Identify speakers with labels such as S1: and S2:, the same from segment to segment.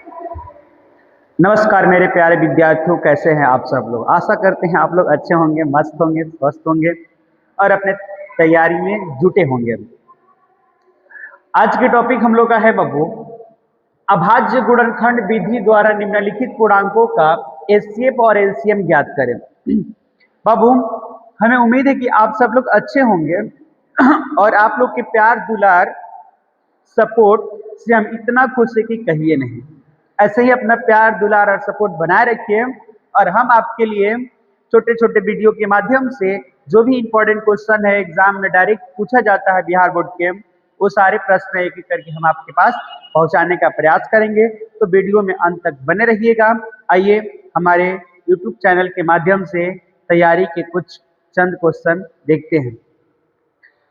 S1: नमस्कार मेरे प्यारे विद्यार्थियों, कैसे हैं आप सब लोग। आशा करते हैं आप लोग अच्छे होंगे, मस्त होंगे, स्वस्थ होंगे और अपने तैयारी में जुटे होंगे। आज के टॉपिक हम लोग का है बाबू, अभाज्य गुणनखंड विधि द्वारा निम्नलिखित पूर्णांकों का एचसीएफ और एलसीएम ज्ञात करें। बाबू, हमें उम्मीद है कि आप सब लोग अच्छे होंगे और आप लोग के प्यार दुलार सपोर्ट से हम इतना खुश है कि कहिए नहीं। ऐसे ही अपना प्यार दुलार और सपोर्ट बनाए रखिए और हम आपके लिए छोटे छोटे वीडियो के माध्यम से जो भी इंपॉर्टेंट क्वेश्चन है एग्जाम में डायरेक्ट पूछा जाता है बिहार बोर्ड के, वो सारे प्रश्न एक एक करके हम आपके पास पहुंचाने का प्रयास करेंगे। तो वीडियो में अंत तक बने रहिएगा। आइए हमारे यूट्यूब चैनल के माध्यम से तैयारी के कुछ चंद क्वेश्चन देखते हैं।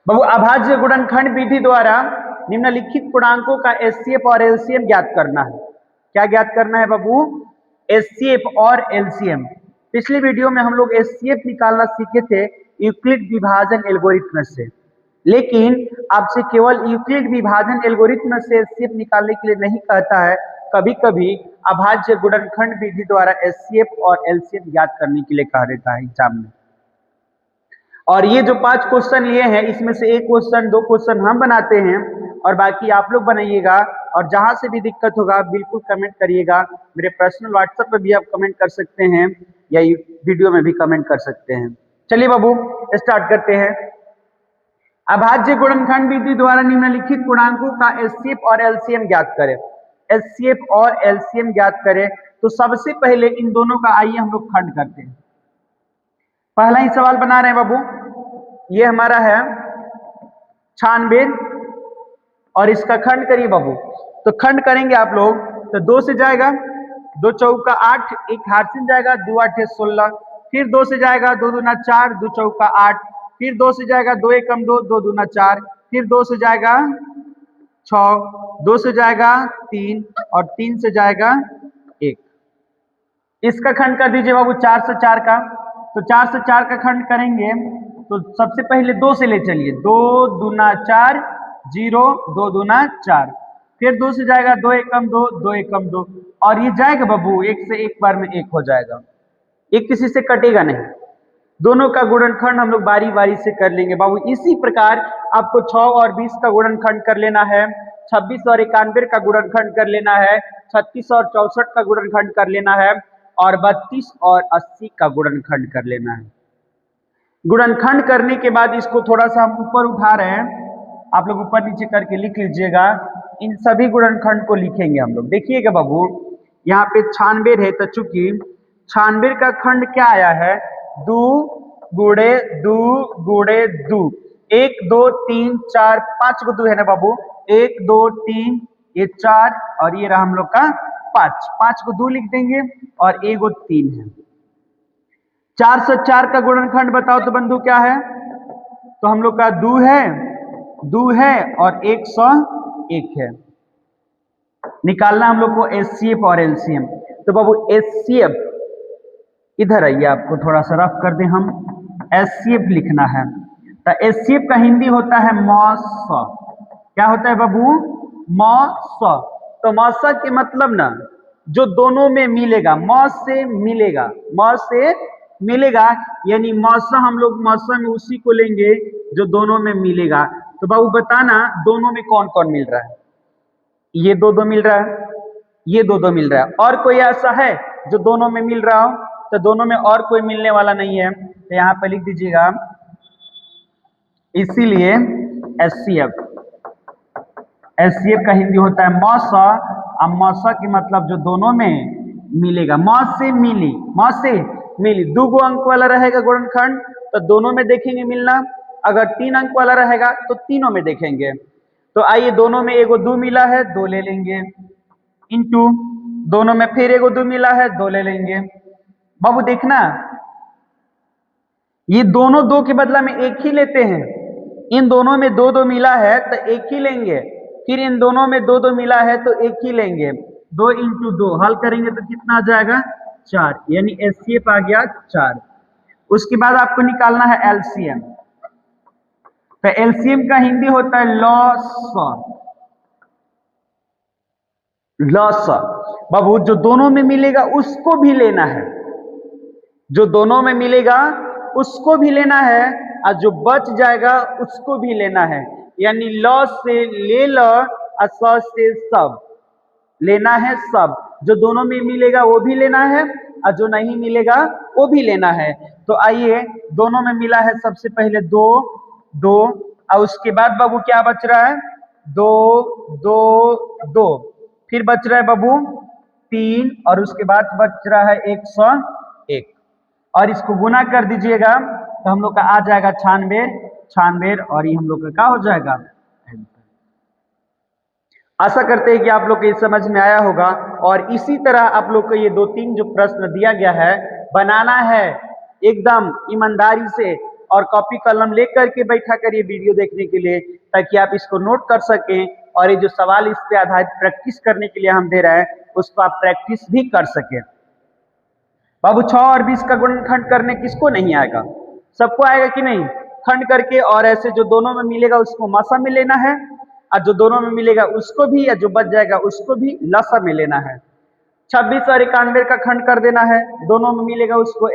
S1: बाबू, अभाज्य गुणनखंड विधि द्वारा निम्नलिखित पूर्णांकों का एचसीएफ और एलसीएम ज्ञात करना है। क्या ज्ञात करना है बाबू? एचसीएफ और एलसीएम। पिछली वीडियो में हम लोग एचसीएफ निकालना सीखे थे यूक्लिड विभाजन एल्गोरिथ्म से, लेकिन आपसे केवल यूक्लिड विभाजन एल्गोरिथ्म से एचसीएफ निकालने के लिए नहीं कहता है, कभी कभी अभाज्य गुणनखंड विधि द्वारा एचसीएफ और एलसीएम ज्ञात करने के लिए कह देता है एग्जाम में। और ये जो 5 क्वेश्चन लिए हैं, इसमें से एक क्वेश्चन 2 क्वेश्चन हम बनाते हैं और बाकी आप लोग बनाइएगा। और जहां से भी दिक्कत होगा बिल्कुल कमेंट करिएगा। मेरे पर्सनल व्हाट्सएप पर भी आप कमेंट कर सकते हैं या वीडियो में भी कमेंट कर सकते हैं। चलिए बाबू, स्टार्ट करते हैं। अभाज्य गुणनखंड विधि द्वारा निम्नलिखित पूर्णांकों का एचसीएफ और एलसीएम ज्ञात करें। एचसीएफ और एलसीएम ज्ञात करें तो सबसे पहले इन दोनों का आइए हम लोग खंड करते हैं। पहला ही सवाल बना रहे हैं बाबू, ये हमारा है 96 और इसका खंड करिए बाबू। तो खंड करेंगे आप लोग तो 2 से जाएगा, 2 चौका 8, एक हार्सिन जाएगा, 2 8 16, फिर 2 से जाएगा, 2 दूना 4, 2 चौका 8, फिर 2 से जाएगा, 2 एकम 2, 2 दूना 4, फिर 2 से जाएगा 6, 2 से जाएगा 3 और 3 से जाएगा 1। इसका खंड कर दीजिए बाबू 4 से 4 का। तो 4 से 4 का खंड करेंगे तो सबसे पहले 2 से ले चलिए, 2 दूना 4, 0, 2 दूना 4, फिर 2 से जाएगा 2 एकम 2, 2 एकम 2 और ये जाएगा बाबू 1 से एक बार में 1 हो जाएगा। एक किसी से कटेगा नहीं। दोनों का गुणनखंड हम लोग बारी बारी से कर लेंगे बाबू। इसी प्रकार आपको 6 और 20 का गुणनखंड कर लेना है, 26 और 91 का गुणनखंड कर लेना है, 36 और 64 का गुणनखंड कर लेना है और 32 और 80 का गुणनखंड कर लेना है। गुणनखंड करने के बाद इसको थोड़ा सा हम ऊपर उठा रहे हैं, आप लोग ऊपर नीचे करके लिख लीजिएगा। इन सभी गुणनखंड को लिखेंगे हम लोग। देखिएगा बाबू, यहाँ पे 96 है तो चूंकि 96 का खंड क्या आया है, 2 गुणे 2 गुणे 2, 1 2 3 4 5 को 2 है ना बाबू, 1 2 3 ये 4 और ये रहा हम लोग का 5, 5 को 2 लिख देंगे और 1 और 3 है। 4 से 4 का गुणनखंड बताओ तो बंधु क्या है? तो हम लोग का 2 है और 101 है। निकालना हम लोग को एचसीएफ और एलसीएम। तो बाबू एचसीएफ इधर आइए, आपको थोड़ा सा रफ कर दें हम। एचसीएफ लिखना है तो एचसीएफ का हिंदी होता है मॉस। क्या होता है बाबू? मॉस। तो मॉस के मतलब ना जो दोनों में मिलेगा, मॉस से मिलेगा, मॉस से मिलेगा, यानी मौसा हम लोग मौसा में उसी को लेंगे जो दोनों में मिलेगा। तो बाबू बताना दोनों में कौन कौन मिल रहा है? ये 2 मिल रहा है, ये 2 मिल रहा है, और कोई ऐसा है जो दोनों में मिल रहा हो? तो दोनों में और कोई मिलने वाला नहीं है, तो यहाँ पे लिख दीजिएगा इसीलिए एचसीएफ। एचसीएफ का हिंदी होता है मौसा। अब मौसा की मतलब जो दोनों में मिलेगा, मौस से मिली, मौस से मिली। 2 गो अंक वाला रहेगा गुणनखंड तो दोनों में देखेंगे मिलना, अगर 3 अंक वाला रहेगा तो तीनों में देखेंगे। तो आइए दोनों में एगो 2 मिला है, 2 ले लेंगे, इनटू दोनों में फिर एगो 2 मिला है, 2 ले लेंगे। बाबू देखना, ये दोनों 2 के बदला में 1 ही लेते हैं। इन दोनों में 2 मिला है तो 1 ही लेंगे, फिर इन दोनों में 2 मिला है तो 1 ही लेंगे। 2 इंटू 2 हल करेंगे तो कितना आ जाएगा? 4, यानी एचसीएफ आ गया 4। उसके बाद आपको निकालना है एलसीएम। तो एलसीएम का हिंदी होता है लॉस। लॉस बाबू जो दोनों में मिलेगा उसको भी लेना है, जो दोनों में मिलेगा उसको भी लेना है, और जो बच जाएगा उसको भी लेना है। यानी ल से ले ल और स से सब लेना है। सब जो दोनों में मिलेगा वो भी लेना है, और जो नहीं मिलेगा वो भी लेना है। तो आइए, दोनों में मिला है सबसे पहले दो दो, और उसके बाद बाबू क्या बच रहा है, दो दो दो, फिर बच रहा है बाबू तीन, और उसके बाद बच रहा है 101, और इसको गुना कर दीजिएगा तो हम लोग का आ जाएगा 96 96, और ये हम लोग का क्या हो जाएगा। आशा करते हैं कि आप लोग को ये समझ में आया होगा, और इसी तरह आप लोग को ये दो तीन जो प्रश्न दिया गया है बनाना है एकदम ईमानदारी से, और कॉपी कलम लेकर के बैठा कर ये वीडियो देखने के लिए, ताकि आप इसको नोट कर सकें, और ये जो सवाल इस पे आधारित प्रैक्टिस करने के लिए हम दे रहे हैं उसको आप प्रैक्टिस भी कर सकें। बाबू 6 और 20 का गुणनखंड करने किसको नहीं आएगा, सबको आएगा कि नहीं। खंड करके और ऐसे जो दोनों में मिलेगा उसको मासा में लेना है, और जो दोनों में मिलेगा उसको भी, या जो बच जाएगा उसको भी लसा में लेना है। 26 और 91 का खंड कर देना है, दोनों में मिलेगा उसको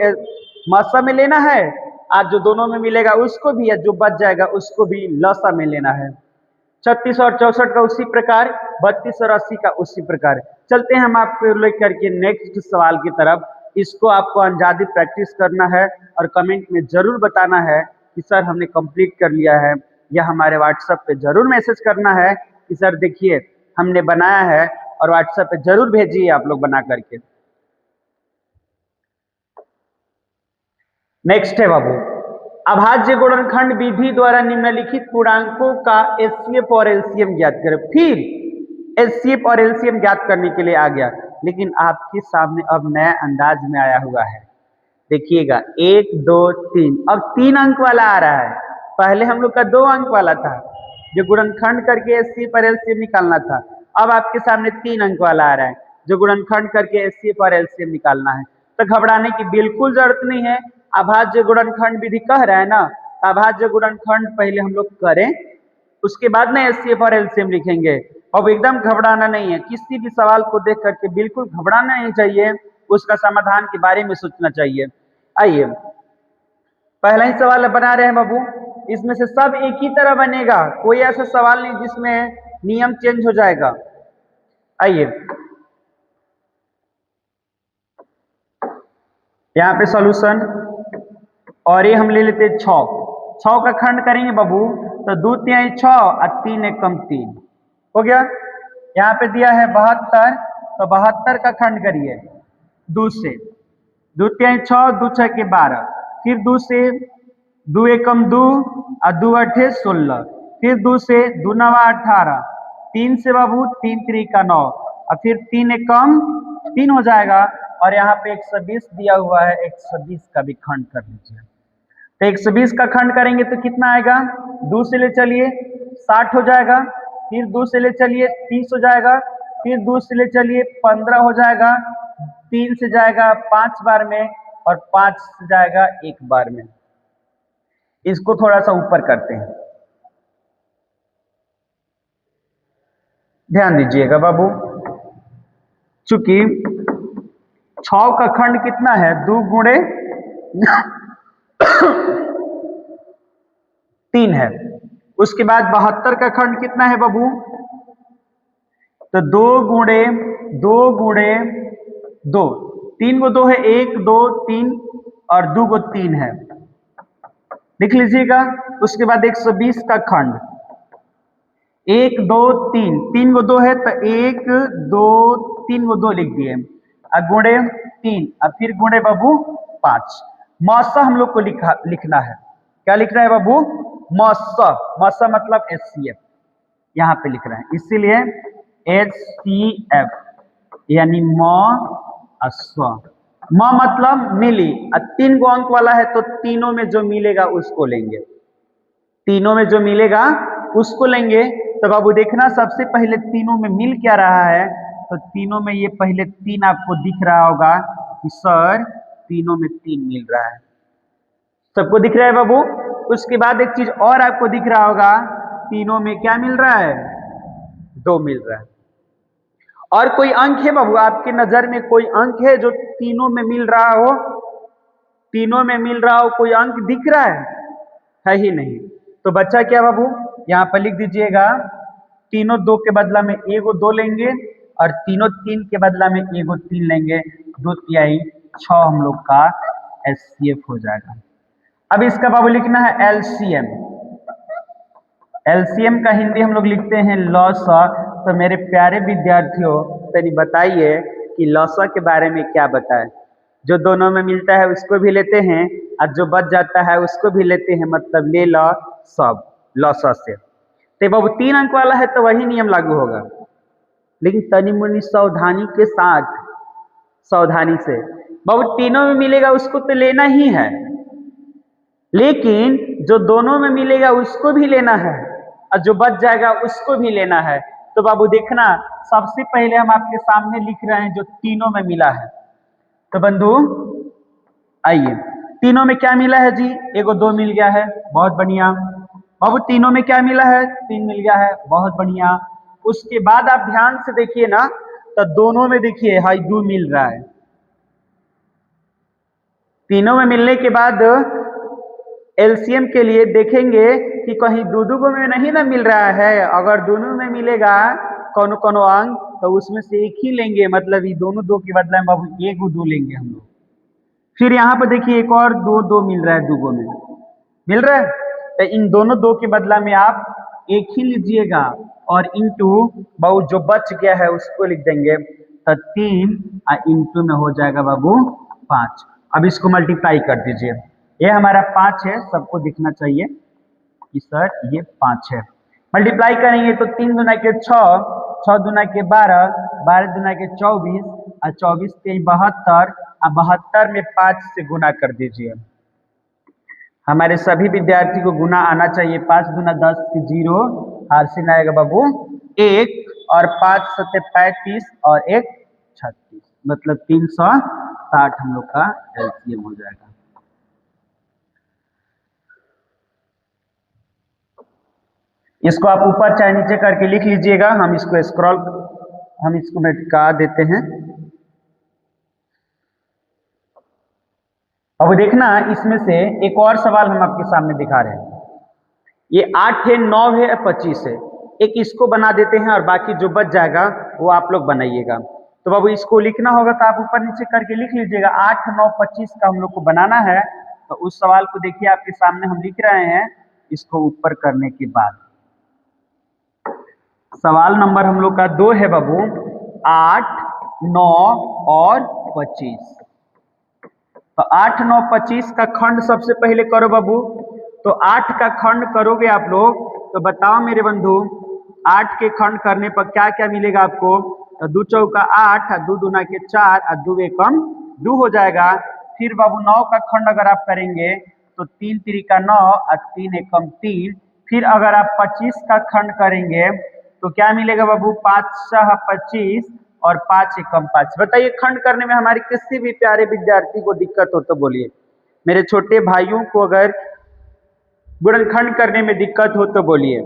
S1: मासा में लेना है, और जो दोनों में मिलेगा उसको भी, या जो बच जाएगा उसको भी लसा में लेना है। 36 और 64 का उसी प्रकार, 32 और 80 का उसी प्रकार। चलते हैं हम आपको लेकर के नेक्स्ट सवाल की तरफ। इसको आपको अंदाजी प्रैक्टिस करना है, और कमेंट में जरूर बताना है कि सर हमने कंप्लीट कर लिया है, या हमारे व्हाट्सएप पे जरूर मैसेज करना है कि सर देखिए हमने बनाया है, और व्हाट्सएप पे जरूर भेजिए आप लोग बना करके। नेक्स्ट है बाबू, अभाज्य गुणनखंड विधि द्वारा निम्नलिखित पूर्णांकों का एचसीएफ और एलसीएम ज्ञात करें। फिर एचसीएफ और एलसीएम ज्ञात करने के लिए आ गया, लेकिन आपके सामने अब नया अंदाज में आया हुआ है। देखिएगा 1 2 3, अब 3 अंक वाला आ रहा है। पहले हम लोग का 2 अंक वाला था, जो गुणनखंड करके एचसीएफ और एलसीएम निकालना था। अब आपके सामने 3 अंक वाला आ रहा है, जो गुणनखंड करके एचसीएफ और एलसीएम निकालना है। तो घबराने की बिल्कुल जरूरत नहीं है। अभाज्य गुणनखंड विधि कह रहा है ना, अभाज्य गुणनखंड पहले हम लोग करें, उसके बाद में एचसीएफ और एलसीएम लिखेंगे। अब एकदम घबराना नहीं है, किसी भी सवाल को देख करके बिल्कुल घबराना नहीं चाहिए, उसका समाधान के बारे में सोचना चाहिए। आइए, पहला ही सवाल बना रहे हैं बाबू, इसमें से सब एक ही तरह बनेगा, कोई ऐसा सवाल नहीं जिसमें नियम चेंज हो जाएगा। आइए, यहाँ पे सॉल्यूशन, और ये हम ले लेते हैं 6 का खंड करेंगे बाबू, तो 2 तिहाई 6 और 3 एकम 3 हो गया। यहाँ पे दिया है 72, तो 72 का खंड करिए 2 से, 2 तिहाई 6, 2 6 के 12, फिर 2 से 2 एकम 2 और 2 अठे 16, फिर 2 से 2 नवा 18, 3 से बाबू 3 3 का 9, और फिर 3 एकम 3 हो जाएगा। और यहाँ पे 120 दिया हुआ है, 120 का भी खंड कर लीजिए। तो 120 का खंड करेंगे तो कितना आएगा, 2 से ले चलिए 60 हो जाएगा, फिर 2 से ले चलिए 30 हो जाएगा, फिर 2 से ले चलिए 15 हो जाएगा, 3 से जाएगा 5 बार में, और 5 से जाएगा 1 बार में। इसको थोड़ा सा ऊपर करते हैं, ध्यान दीजिएगा बाबू, चूंकि 6 का खंड कितना है, 2 गुणे 3 है। उसके बाद 72 का खंड कितना है बाबू, तो 2 गुणे 2 गुणे 2, 3 को 2 है, 1 2 3 और 2 को 3 है, लिख लीजिएगा। उसके बाद 120 का खंड, 1 2 3, 3 को 2 है तो 1 2 3 को 2 लिख दिए, और गुणे 3, और फिर गुणे बाबू 5। मौसा हम लोग को लिखना है, क्या लिखना है बाबू, मौसा। मौसा मतलब एचसीएफ, यहाँ पे लिख रहे हैं, इसीलिए HCF यानी मौसा। म मतलब मिली, 3 को अंक वाला है तो तीनों में जो मिलेगा उसको लेंगे, तीनों में जो मिलेगा उसको लेंगे। तो बाबू देखना, सबसे पहले तीनों में मिल क्या रहा है, तो तीनों में ये पहले 3 आपको दिख रहा होगा कि सर तीनों में 3 मिल रहा है, सबको दिख रहा है बाबू। उसके बाद एक चीज और आपको दिख रहा होगा, तीनों में क्या मिल रहा है, 2 मिल रहा है। और कोई अंक है बाबू आपकी नजर में, कोई अंक है जो तीनों में मिल रहा हो, तीनों में मिल रहा हो, कोई अंक दिख रहा है ही नहीं। तो बच्चा क्या बाबू, यहाँ पर लिख दीजिएगा, तीनों 2 के बदला में एगो 2 लेंगे और तीनों 3 के बदला में एगो 3 लेंगे, 2 तिहाई 6 हम लोग का HCF हो जाएगा। अब इसका बाबू लिखना है LCM। LCM का हिंदी हम लोग लिखते हैं लॉसा। तो मेरे प्यारे विद्यार्थियों तनी बताइए कि लॉसा के बारे में क्या बताएं। जो दोनों में मिलता है उसको भी लेते हैं और जो बच जाता है उसको भी लेते हैं, मतलब ले लो सब लॉसा से। तो बाबू 3 अंक वाला है तो वही नियम लागू होगा, लेकिन तनी मुनी सावधानी के साथ, सावधानी से बाबू तीनों में मिलेगा उसको तो लेना ही है, लेकिन जो दोनों में मिलेगा उसको भी लेना है और जो बच जाएगा उसको भी लेना है। तो बाबू देखना, सबसे पहले हम आपके सामने लिख रहे हैं जो तीनों में मिला है। तो बंधु आइए, तीनों में क्या मिला है जी, एगो 2 मिल गया है, बहुत बढ़िया। बाबू तीनों में क्या मिला है, 3 मिल गया है, बहुत बढ़िया। उसके बाद आप ध्यान से देखिए ना, तो दोनों में देखिए हाई 2 मिल रहा है। तीनों में मिलने के बाद एलसीएम के लिए देखेंगे कि कहीं दो में नहीं ना मिल रहा है। अगर दोनों में मिलेगा कोनो कोनो अंक तो उसमें से एक ही लेंगे, मतलब ये दोनों 2 के बदले में बाबू 1 2 लेंगे हम लोग। फिर यहाँ पर देखिए एक और 2 2 मिल रहा है, दुगो में मिल रहा है, तो इन दोनों 2 के बदला में आप एक ही लीजिएगा और इंटू बाबू जो बच गया है उसको लिख देंगे, तो 3 और इंटू में हो जाएगा बाबू 5। अब इसको मल्टीप्लाई कर दीजिए, ये हमारा 5 है, सबको दिखना चाहिए कि सर ये 5 है। मल्टीप्लाई करेंगे तो 3 दूना के 6, 6 दूना के 12, 12 दूना के 24 और 24 के 72 और 72 में 5 से गुना कर दीजिए। हमारे सभी विद्यार्थी को गुना आना चाहिए। 5 दूना 10 की 0, हारसिन आएगा बाबू 1 और 5 सत्ते 35 और 1 36, मतलब 360 हम लोग का एलसीएम हो जाएगा। इसको आप ऊपर चाहे नीचे करके लिख लीजिएगा, हम इसको मिटा देते हैं। अब देखना, इसमें से एक और सवाल हम आपके सामने दिखा रहे हैं। ये 8 है, 9 है, 25 है, एक इसको बना देते हैं और बाकी जो बच जाएगा वो आप लोग बनाइएगा। तो बाबू इसको लिखना होगा तो आप ऊपर नीचे करके लिख लीजिएगा। 8 9 25 का हम लोग को बनाना है। तो उस सवाल को देखिए आपके सामने हम लिख रहे हैं। इसको ऊपर करने के बाद सवाल नंबर हम लोग का 2 है बाबू, 8 9 और 25। तो 8 9 25 का खंड सबसे पहले करो बाबू। तो 8 का खंड करोगे आप लोग, तो बताओ मेरे बंधु 8 के खंड करने पर क्या क्या मिलेगा आपको। तो 2 चौका 8, 2 दूना के 4 और 2 एकम 2 हो जाएगा। फिर बाबू 9 का खंड अगर आप करेंगे तो 3 तिरिका 9 और 3 एकम 3। फिर अगर आप 25 का खंड करेंगे तो क्या मिलेगा बाबू, 5 6 25 और 5 एकम 5। बताइए खंड करने में हमारे किसी भी प्यारे विद्यार्थी को दिक्कत हो तो बोलिए। मेरे छोटे भाइयों को अगर गुणनखंड करने में दिक्कत हो तो बोलिए।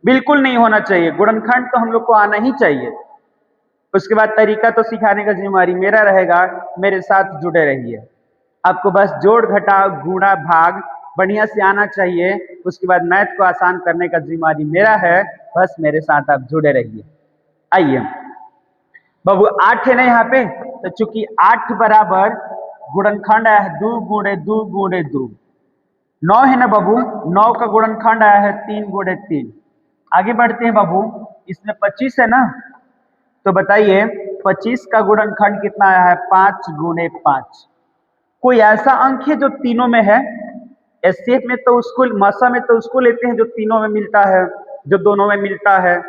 S1: बिल्कुल नहीं होना चाहिए, गुणनखंड तो हम लोग को आना ही चाहिए। उसके बाद तरीका तो सिखाने का जिम्मेवारी मेरा रहेगा, मेरे साथ जुड़े रहिए। आपको बस जोड़ घटाव गुणा भाग बढ़िया से आना चाहिए। उसके बाद मैथ को आसान करने का जिम्मेवारी मेरा है, बस मेरे साथ आप जुड़े रहिए। आइए बाबू 8 है ना यहाँ पे, तो चूंकि 8 बराबर गुणनखंड आया है 2 गुणे 2 गुणे 2। 9 है ना बाबू, 9 का गुणनखंड आया है 3 गुणे 3। आगे बढ़ते हैं बाबू, इसमें 25 है ना, तो बताइए 25 का गुणनखंड कितना आया है, 5 गुणे 5। कोई ऐसा अंक है जो तीनों में है। एससीएफ में तो उसको, मसा में तो उसको लेते हैं जो तीनों में मिलता है, जो दोनों में मिलता है।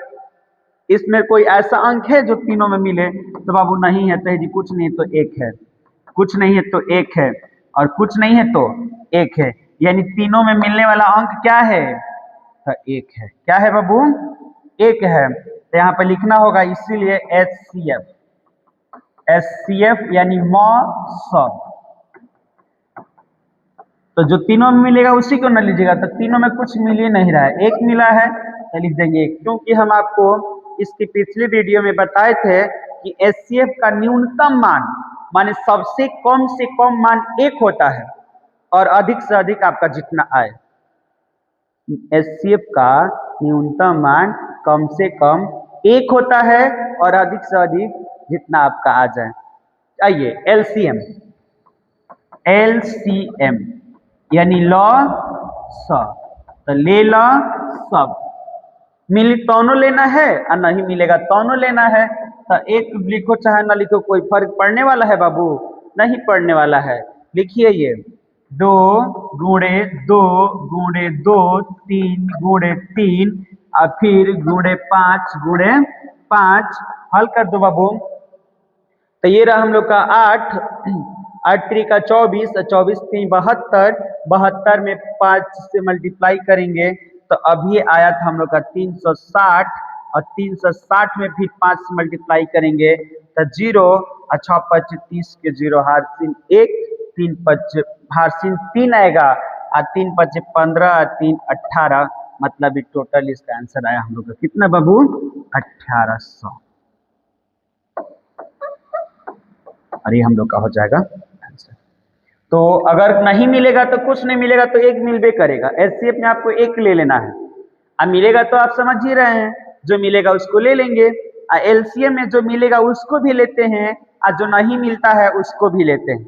S1: इसमें कोई ऐसा अंक है जो तीनों में मिले, तो बाबू नहीं है, तो जी कुछ नहीं तो 1 है, कुछ नहीं है तो 1 है, और कुछ नहीं है तो 1 है। यानी तीनों में मिलने वाला अंक क्या है, तो 1 है। क्या है बाबू, 1 है। तो यहाँ पे लिखना होगा इसीलिए HCF, HCF यानी सब। तो जो तीनों में मिलेगा उसी को न लीजिएगा। तो तीनों में कुछ मिल ही नहीं रहा है, 1 मिला है तो लिख देंगे 1, क्योंकि हम आपको इसकी पिछली वीडियो में बताए थे कि HCF का न्यूनतम मान माने सबसे कम से कम मान 1 होता है और अधिक से अधिक आपका जितना आए। HCF का न्यूनतम मान कम से कम 1 होता है और अधिक से अधिक जितना आपका आ जाए। आइए LCM, LCM यानी लॉ सब, तो ले लो सब, मिली दोनों लेना है और नहीं मिलेगा दोनों लेना है। तो एक लिखो चाहे ना लिखो कोई फर्क पड़ने वाला है बाबू? नहीं पड़ने वाला है। लिखिए ये 2 गुणे 2 गुणे 2 3 गुणे 3 और फिर गुणे 5 हल कर दो बाबू। तो ये रहा हम लोग का 8, 8 3 का 24, 24 3 72, 72 में 5 से मल्टीप्लाई करेंगे तो अभी आया था हम लोग का 360 और 360 में फिर 5 से मल्टीप्लाई करेंगे तो 0 और 6 5 30 के 0 हारसिन 1, 3 5 हारसिन 3 आएगा और 3 5 15 3 18, मतलब टोटल इसका आंसर आया हम लोग का कितना बाबू? 1800। और ये हम लोग का हो जाएगा आंसर। तो अगर नहीं मिलेगा तो कुछ नहीं मिलेगा तो एक मिलबे करेगा। HCF में आपको एक ले लेना है, अब मिलेगा तो आप समझ ही रहे हैं, जो मिलेगा उसको ले लेंगे। LCM में जो मिलेगा उसको भी लेते हैं और जो नहीं मिलता है उसको भी लेते हैं,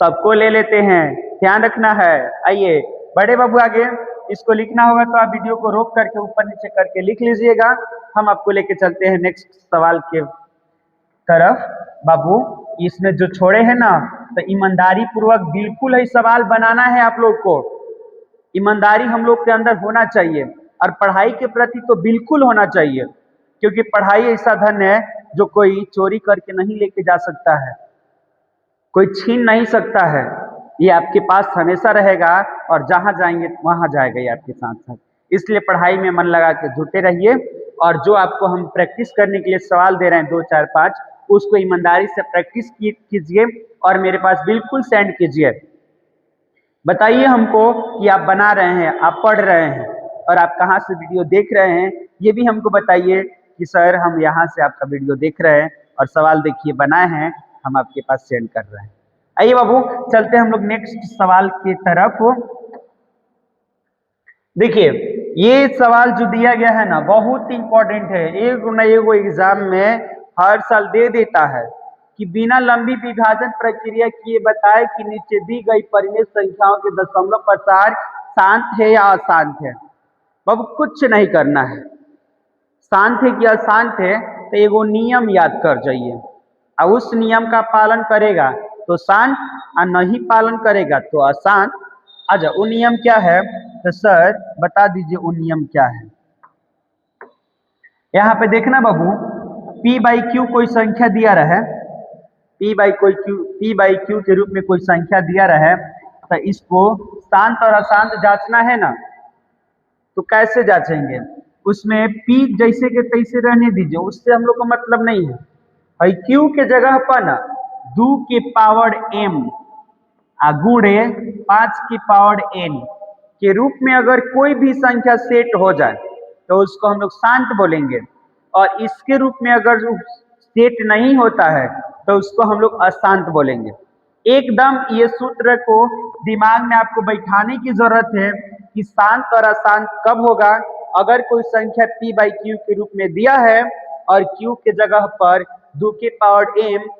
S1: सबको ले लेते हैं, ध्यान रखना है। आइए बड़े बाबू आगे, इसको लिखना होगा तो आप वीडियो को रोक करके ऊपर नीचे करके लिख लीजिएगा। हम आपको लेके चलते हैं नेक्स्ट सवाल के तरफ। बाबू इसमें जो छोड़े हैं ना, तो ईमानदारी पूर्वक बिल्कुल ही सवाल बनाना है आप लोग को। ईमानदारी हम लोग के अंदर होना चाहिए और पढ़ाई के प्रति तो बिल्कुल होना चाहिए, क्योंकि पढ़ाई ऐसा धन है जो कोई चोरी करके नहीं लेके जा सकता है, कोई छीन नहीं सकता है। ये आपके पास हमेशा रहेगा और जहां जाएंगे वहां जाएगा ये आपके साथ साथ। इसलिए पढ़ाई में मन लगा के जुटे रहिए और जो आपको हम प्रैक्टिस करने के लिए सवाल दे रहे हैं 2 4 5, उसको ईमानदारी से प्रैक्टिस कीजिए और मेरे पास बिल्कुल सेंड कीजिए। बताइए हमको कि आप बना रहे हैं, आप पढ़ रहे हैं और आप कहाँ से वीडियो देख रहे हैं, ये भी हमको बताइए कि सर हम यहाँ से आपका वीडियो देख रहे हैं और सवाल देखिए बनाए हैं, हम आपके पास सेंड कर रहे हैं। आइए बाबू चलते हैं हम लोग नेक्स्ट सवाल की तरफ। देखिए ये सवाल जो दिया गया है ना बहुत इंपॉर्टेंट है, एक न एक एग्जाम में हर साल दे देता है कि बिना लंबी विभाजन प्रक्रिया किए बताए कि नीचे दी गई परिमेय संख्याओं के दशमलव प्रसार शांत है या अशांत है। बाबू कुछ नहीं करना है, शांत है कि अशांत है तो एगो नियम याद कर जाइए और उस नियम का पालन करेगा तो शांत और नहीं पालन करेगा तो अशांत। अच्छा वो नियम क्या है? तो सर बता दीजिए वो नियम क्या है। यहाँ पे देखना बाबू, P/Q कोई संख्या दिया रहे, P/Q के रूप में कोई संख्या दिया रहे तो इसको शांत और अशांत जांचना है ना, तो कैसे जांचेंगे? उसमें P जैसे के तैसे रहने दीजिए, उससे हम लोग को मतलब नहीं है। और Q के जगह पर ना 2 की पावर m गुणे 5 की पावर n के रूप में अगर कोई भी संख्या सेट हो जाए तो उसको हम लोग शांत बोलेंगे, और इसके रूप में अगर सेट नहीं होता है तो उसको हम लोग अशांत बोलेंगे। एकदम ये सूत्र को दिमाग में आपको बैठाने की जरूरत है कि शांत और अशांत कब होगा। अगर कोई संख्या P/Q के रूप में दिया है और Q के जगह पर 2 की पावर m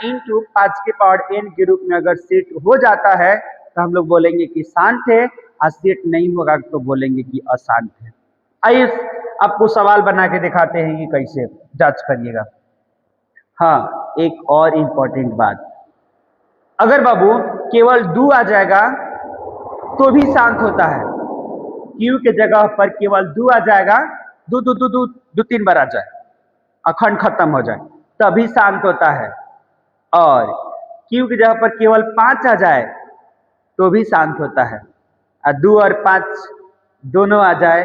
S1: इंटू 5 की पावर n के रूप में अगर सेट हो जाता है तो हम लोग बोलेंगे कि शांत है, और सेट नहीं होगा तो बोलेंगे कि अशांत है। आइए आपको सवाल बना के दिखाते हैं कि कैसे जांच करिएगा। हाँ एक और इम्पोर्टेंट बात, अगर बाबू केवल 2 आ जाएगा तो भी शांत होता है। Q के जगह पर केवल 2 आ जाएगा, 2 2 2 2 2 3 बार आ जाए, अखंड खत्म हो जाए तभी शांत होता है। और Q की जगह पर केवल 5 आ जाए तो भी शांत होता है, और 2 और 5 दोनों आ जाए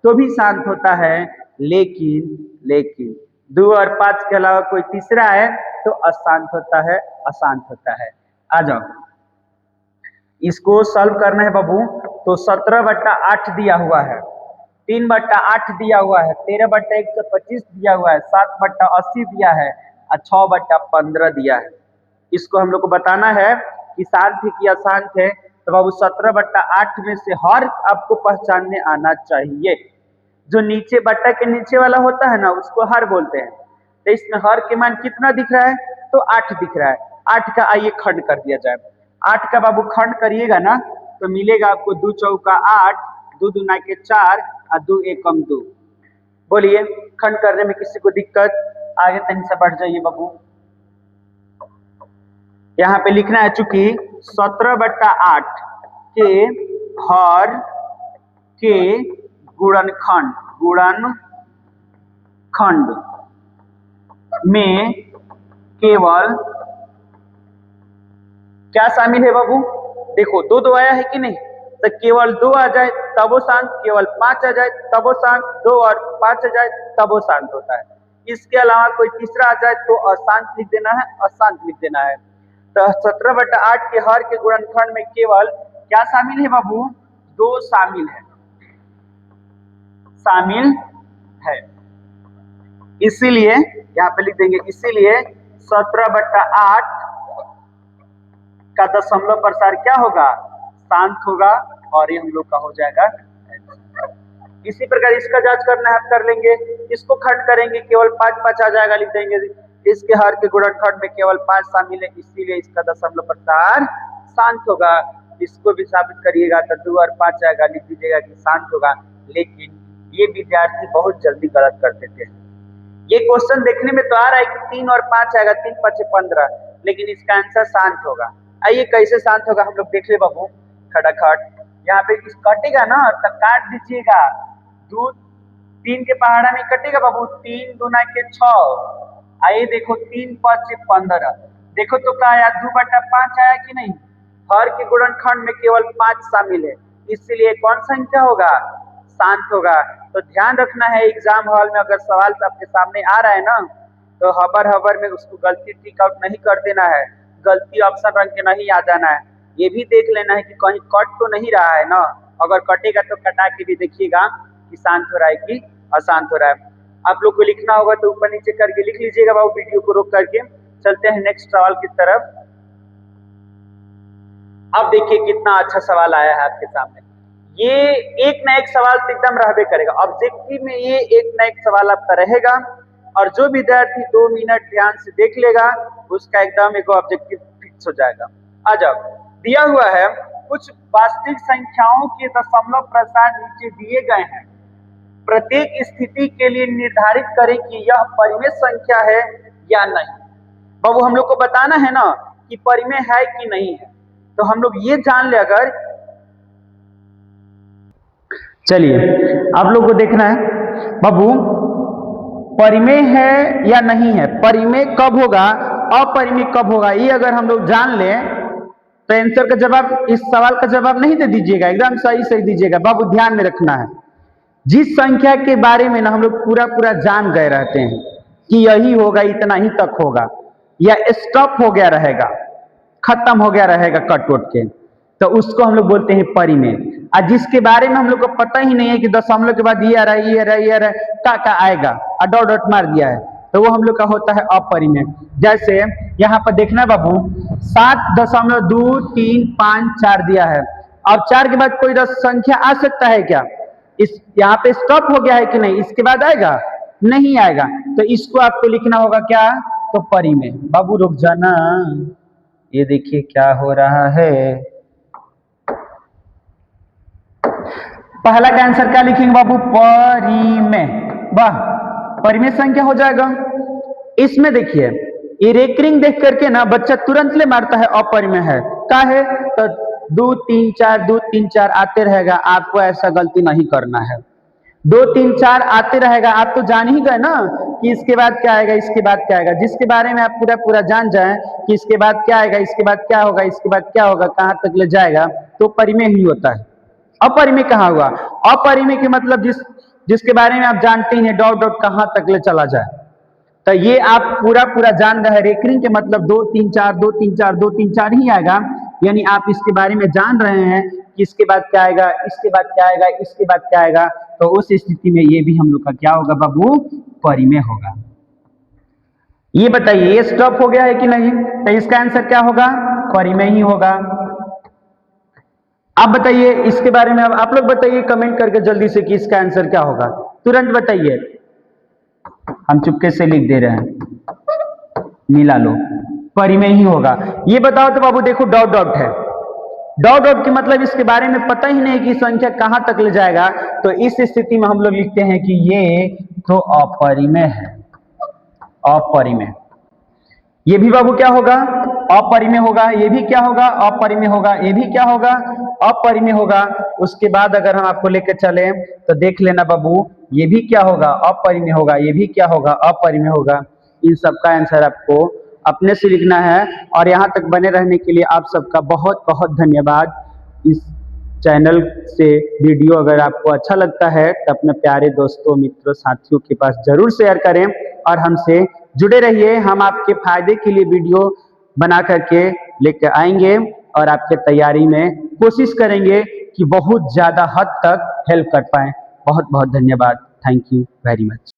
S1: तो भी शांत होता है। लेकिन 2 और 5 के अलावा कोई तीसरा है तो अशांत होता है, अशांत होता है। आ जाओ इसको सॉल्व करना है बाबू, तो 17/8 दिया हुआ है 3/8 दिया हुआ है, 13/125 दिया हुआ है, 7/80 दिया है और 6/15 दिया है। इसको हम लोग को बताना है कि शांत है कि अशांत है। तो बाबू 17/8 में से हर आपको पहचानने आना चाहिए। जो नीचे बट्टा के नीचे वाला होता है ना, उसको हर बोलते हैं। तो इसमें हर के मान कितना दिख रहा है? तो 8 दिख रहा है। 8 का आइए खंड कर दिया जाए। 8 का बाबू खंड करिएगा ना तो मिलेगा आपको 2 चौका 8, 2 दूना के 4 और 2 एकम 2। बोलिए, खंड करने में किसी को दिक्कत? आगे तनी से बढ़ जाइए बाबू। यहाँ पे लिखना है चूंकि 17/8 के हर के गुणनखंड में केवल क्या शामिल है बाबू? देखो 2 आया है कि नहीं, तो केवल 2 आ जाए तब वो शांत, केवल 5 आ जाए तब वो शांत, 2 और 5 आ जाए तब वो शांत होता है। इसके अलावा कोई तीसरा आ जाए तो अशांत लिख देना है, अशांत लिख देना है। तो 17/8 के हर के गुणनखंड में केवल क्या शामिल है बाबू? 2 शामिल है। इसीलिए यहाँ पे लिख देंगे, इसीलिए 17/8 का दशमलव प्रसार क्या होगा? शांत होगा और ये हम लोग का हो जाएगा। इसी प्रकार इसका जांच करना है, आप कर लेंगे। इसको खंड करेंगे, केवल 5 आ जाएगा, लिख देंगे। इसके हर के गुणनखंड में केवल 5 शामिल है, इसीलिए इसका दशमलव प्रसार शांत होगा। इसको भी साबित करिएगा तो 2 और 5 आएगा, लिख दीजिएगा कि शांत होगा। लेकिन ये विद्यार्थी बहुत जल्दी गलत कर देते हैं। ये क्वेश्चन देखने में तो आ रहा है कि 3 और 5 आएगा, 3 5 15, लेकिन इसका आंसर शांत होगा। आइए कैसे शांत होगा हम लोग देख ले बाबू। खटाखट यहाँ पे कटेगा ना तो काट दीजिएगा। 2 3 के पहाड़ा में कटेगा बाबू, 3 दूना के 6। आइए देखो 3 5 15, देखो तो क्या आया? 2/5 आया कि नहीं? हर के गुणनखंड में केवल 5 शामिल है, इसलिए कौन संख्या होगा? शांत होगा। तो ध्यान रखना है, एग्जाम हॉल में अगर सवाल आपके सामने आ रहा है ना, तो हबर में उसको गलती टिक आउट नहीं कर देना है, गलती ऑप्शन रंग के नहीं आ जाना है। ये भी देख लेना है कि कहीं कट तो नहीं रहा है ना। अगर कटेगा तो कटा के भी देखिएगा कि शांत हो रहा है कि अशांत हो रहा है। आप लोग को लिखना होगा तो ऊपर नीचे करके लिख लीजिएगा बाबू, वीडियो को रोक करके। चलते हैं नेक्स्ट सवाल की तरफ। अब देखिए कितना अच्छा सवाल आया है आपके सामने। ये एक ना एक सवाल तो एकदम रहबे करेगा ऑब्जेक्टिव में, ये एक ना एक सवाल आपका रहेगा। और जो विद्यार्थी 2 मिनट ध्यान से देख लेगा उसका एकदम एक ऑब्जेक्टिव फिक्स हो जाएगा। आ जाओ, दिया हुआ है कुछ वास्तविक संख्याओं के दशमलव प्रसार नीचे दिए गए हैं। प्रत्येक स्थिति के लिए निर्धारित करें कि यह परिमेय संख्या है या नहीं। बाबू हम लोग को बताना है ना कि परिमेय है कि नहीं है। तो हम लोग ये जान ले, अगर चलिए आप लोग को देखना है बाबू परिमेय है या नहीं है, परिमेय कब होगा, अपरिमेय कब होगा, ये अगर हम लोग जान लें तो आंसर का जवाब, इस सवाल का जवाब नहीं दे दीजिएगा, एकदम सही दीजिएगा। बाबू ध्यान में रखना है, जिस संख्या के बारे में ना हम लोग पूरा जान गए रहते हैं कि यही होगा, इतना ही तक होगा, या स्टॉप हो गया रहेगा, खत्म हो गया रहेगा कट वट के, तो उसको हम लोग बोलते हैं परिमेय। और जिसके बारे में हम लोग को पता ही नहीं है कि दशमलव के बाद ये आ रहा है, ये आ रहा है, ये आ रहा है, का आएगा और डॉट डॉट मार दिया है, तो वो हम लोग का होता है अपरिमेय। जैसे यहाँ पर देखना बाबू 7.235 दिया है। अब 4 के बाद कोई संख्या आ सकता है क्या? इस यहाँ पे स्टॉप हो गया है कि नहीं, इसके बाद आएगा? नहीं आएगा। तो इसको आपको लिखना होगा क्या? तो परिमेय। बाबू रुक जाना, ये देखिए क्या हो रहा है। पहला का आंसर क्या लिखेंगे बाबू? परिमेय। वाह, परिमेय संख्या हो जाएगा। इसमें देखिए ये रेकरिंग देख करके ना बच्चा तुरंत ले मारता है अपरिमेय है, क्या है? तो 2 3 4 2 3 4 आते रहेगा, आपको ऐसा गलती नहीं करना है। 2 3 4 आते रहेगा, आप तो जान ही गए ना कि इसके बाद क्या आएगा, इसके बाद क्या आएगा। जिसके बारे में आप पूरा जान जाए कि इसके बाद क्या आएगा, इसके बाद क्या होगा, इसके बाद क्या होगा, कहां तक ले जाएगा, तो परिमेय ही होता है। अपरिमेय कहाँ हुआ? अपरिमेय के मतलब जिसके बारे में आप जानते ही डॉट डॉट कहां तक ले चला जाए, तो ये आप पूरा जान गए। रेकरिंग के मतलब 2 3 4 2 3 4 2 3 4 ही आएगा, यानी आप इसके बारे में जान रहे हैं कि इसके बाद क्या आएगा, इसके बाद क्या आएगा, इसके बाद क्या आएगा, तो उस स्थिति में ये भी हम लोग का क्या होगा बाबू, परिमेय होगा। ये बताइए ये स्टॉप हो गया है कि नहीं, तो इसका आंसर क्या होगा, परिमेय ही होगा। आप बताइए इसके बारे में, अब आप लोग बताइए कमेंट करके जल्दी से कि इसका आंसर क्या होगा, तुरंत बताइए, हम चुपके से लिख दे रहे हैं, मिला लो, परिमेय ही होगा। ये बताओ तो बाबू, देखो डॉट डॉट है, डॉट डॉट की मतलब इसके बारे में पता ही नहीं कि संख्या कहां तक ले जाएगा, तो इस स्थिति में हम लोग लिखते हैं कि ये तो अपरिमेय है, अपरिमेय। ये भी बाबू क्या होगा, अपरिमेय होगा। ये भी क्या होगा, अपरिमेय होगा। ये भी क्या होगा, अपरिमेय होगा। उसके बाद अगर हम आपको लेकर चले तो देख लेना बाबू, ये भी क्या होगा, अपरिमेय होगा। ये भी क्या होगा, अपरिमेय होगा। इन सब का आंसर आपको अपने से लिखना है। और यहाँ तक बने रहने के लिए आप सबका बहुत बहुत धन्यवाद। इस चैनल से वीडियो अगर आपको अच्छा लगता है तो अपने प्यारे दोस्तों, मित्रों, साथियों के पास जरूर शेयर करें और हमसे जुड़े रहिए। हम आपके फायदे के लिए वीडियो बना करके लेकर आएंगे और आपके तैयारी में कोशिश करेंगे कि बहुत ज़्यादा हद तक हेल्प कर पाएं। बहुत बहुत धन्यवाद। Thank you very much.